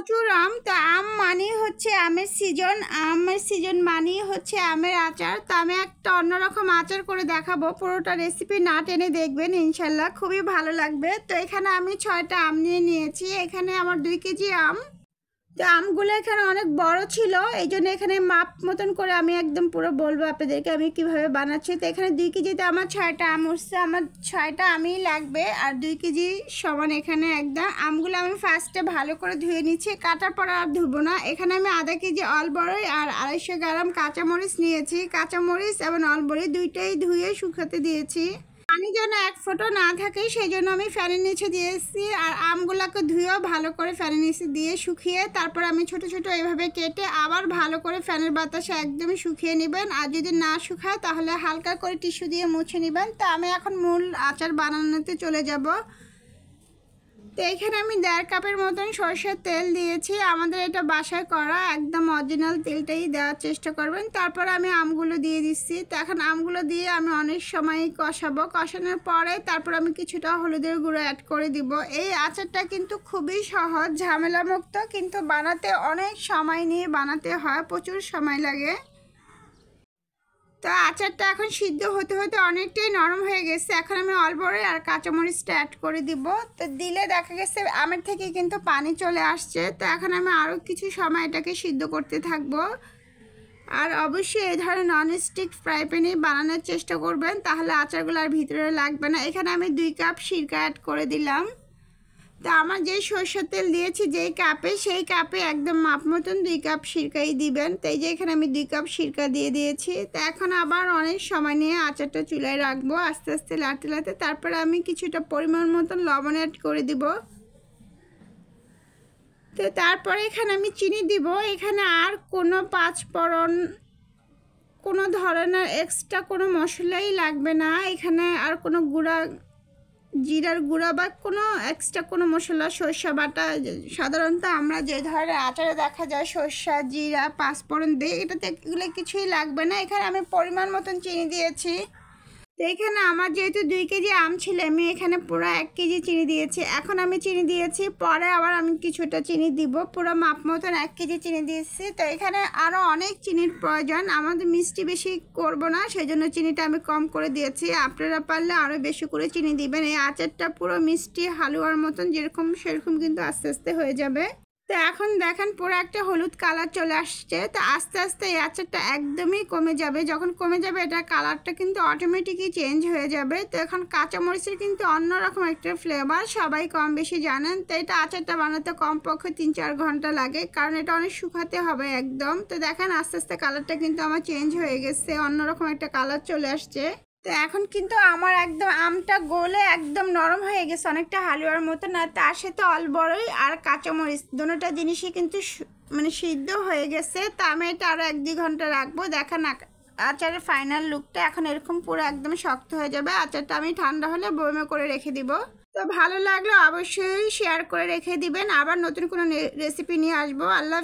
প্রচুর আম। তো আম মানেই হচ্ছে আমের সিজন, আমের সিজন মানেই হচ্ছে আমের আচার। তো আমি একটা অন্যরকম আচার করে দেখাবো, পুরোটা রেসিপি না টেনে দেখবেন, ইনশাল্লাহ খুবই ভালো লাগবে। তো এখানে আমি 6টা আম নিয়ে নিয়েছি, এখানে আমার 2 কেজি আম। তো আমগুলো এখানে অনেক বড় ছিল, এই জন্য এখানে মাপ মতন করে আমি একদম পুরো বলবো আপনাদেরকে আমি কিভাবে বানাচ্ছি। তো এখানে 2 কেজিতে আমার 6টা আম উঠছে, আমার 6টা আমই লাগবে। আর 2 কেজি সমান এখানে একদম আমগুলো আমি ফার্স্টে ভালো করে ধুয়ে নিচ্ছি, কাটার পর আর ধুবো না। এখানে আমি আধা কেজি অলবড়ই আর 250 গ্রাম কাঁচামরিচ নিয়েছি, কাঁচামরিচ এবং অলবড়ি দুইটাই ধুয়ে শুকাতে দিয়েছি। পানি যেন এক ফোঁটা না থাকে সেই জন্য আমি ফ্যানের নিচে দিয়েছি। আর আমগুলোকে ধুয়েও ভালো করে ফ্যানের নিচে দিয়ে শুকিয়ে তারপর আমি ছোট ছোট এভাবে কেটে আবার ভালো করে ফ্যানের বাতাসে একদমই শুকিয়ে নেবেন। আর যদি না শুকায় তাহলে হালকা করে টিস্যু দিয়ে মুছে নেবেন। তো আমি এখন মূল আচার বানানোতে চলে যাব। তো এখানে আমি 1.5 কাপের মতন সরষের তেল দিয়েছি, আমাদের এটা বাসায় করা একদম অরিজিনাল তেলটাই দেওয়ার চেষ্টা করবেন। তারপর আমি আমগুলো দিয়ে দিচ্ছি। তো এখন আমগুলো দিয়ে আমি অনেক সময় কষাবো, কষানোর পরে তারপর আমি কিছুটা হলুদের গুঁড়ো অ্যাড করে দিব। এই আচারটা কিন্তু খুবই সহজ, ঝামেলামুক্ত, কিন্তু বানাতে অনেক সময় নিয়ে বানাতে হয়, প্রচুর সময় লাগে। তো আচারটা এখন সিদ্ধ হতে হতে অনেকটাই নরম হয়ে গেছে, এখন আমি অলবড়ি আর কাঁচামরিচটা অ্যাড করে দিব। তো দিলে দেখা গেছে আমের থেকে কিন্তু পানি চলে আসছে। তো এখন আমি আরও কিছু সময় এটাকে সিদ্ধ করতে থাকবো। আর অবশ্যই এই ধরনের ননস্টিক ফ্রাই প্যানেই বানানোর চেষ্টা করবেন, তাহলে আচারগুলো আর ভিতরে লাগবে না। এখানে আমি 2 কাপ সিরকা অ্যাড করে দিলাম। তো আমার যেই সরষের তেল দিয়েছি যেই কাপে, সেই কাপে একদম মাপ মতন 2 কাপ সিরকাই দিবেন। তো এই যে এখানে আমি 2 কাপ সিরকা দিয়ে দিয়েছি। তো এখন আবার অনেক সময় নিয়ে আচারটা চুলায় রাখবো, আস্তে আস্তে লাড়তে লাড়তে। তারপরে আমি কিছুটা পরিমাণ মতন লবণ অ্যাড করে দিব। তো তারপরে এখানে আমি চিনি দিব। এখানে আর কোনো 5 ফোড়ন, কোনো ধরনের এক্সট্রা কোনো মশলাই লাগবে না। এখানে আর কোনো গুঁড়া জিরার গুঁড়া বা কোনো এক্সট্রা কোনো মশলা, সরষা বাটা, সাধারণত আমরা যে ধরনের আচারে দেখা যায় সরষা জিরা 5 ফোড়ন দিই, এটাতে এগুলো কিছুই লাগবে না। এখানে আমি পরিমাণ মতন চিনি দিয়েছি। তো এখানে আমার যেহেতু 2 কেজি আম ছিল, আমি এখানে পুরো 1 কেজি চিনি দিয়েছি। এখন আমি চিনি দিয়েছি, পরে আবার আমি কিছুটা চিনি দিব, পুরো মাপ মতন 1 কেজি চিনি দিয়েছি। তো এখানে আরও অনেক চিনির প্রয়োজন, আমাদের মিষ্টি বেশি করব না, সেই জন্য চিনিটা আমি কম করে দিয়েছি। আপনারা পারলে আরও বেশি করে চিনি দিবেন। এই আচারটা পুরো মিষ্টি হালুয়ার মতন যেরকম সেরকম কিন্তু আস্তে আস্তে হয়ে যাবে। তো এখন দেখেন পুরো একটা হলুদ কালার চলে আসছে। তো আস্তে আস্তে এই আচারটা একদমই কমে যাবে, যখন কমে যাবে এটা কালারটা কিন্তু অটোমেটিকই চেঞ্জ হয়ে যাবে। তো এখন কাঁচামরিচের কিন্তু অন্যরকম একটা ফ্লেভার, সবাই কম বেশি জানেন। তো এটা আচারটা বানাতে কমপক্ষে 3-4 ঘন্টা লাগে, কারণ এটা অনেক শুকাতে হবে একদম। তো দেখেন আস্তে আস্তে কালারটা কিন্তু আমার চেঞ্জ হয়ে গেছে, অন্যরকম একটা কালার চলে আসছে। তো এখন কিন্তু আমার একদম আমটা গলে একদম নরম হয়ে গেছে, অনেকটা হালুয়ার মতো। না তার সাথে অলবড়ই আর কাঁচামরিচ দুটোটা জিনিসই কিন্তু মানে সিদ্ধ হয়ে গেছে। তা আমি এটা আরও 1-2 ঘন্টা রাখবো। দেখেন আচারের ফাইনাল লুকটা এখন এরকম পুরো একদম শক্ত হয়ে যাবে। আচারটা আমি ঠান্ডা হলে বয়মে করে রেখে দিব। তো ভালো লাগলে অবশ্যই শেয়ার করে রেখে দিবেন। আবার নতুন কোনো রেসিপি নিয়ে আসবো। আল্লাহ।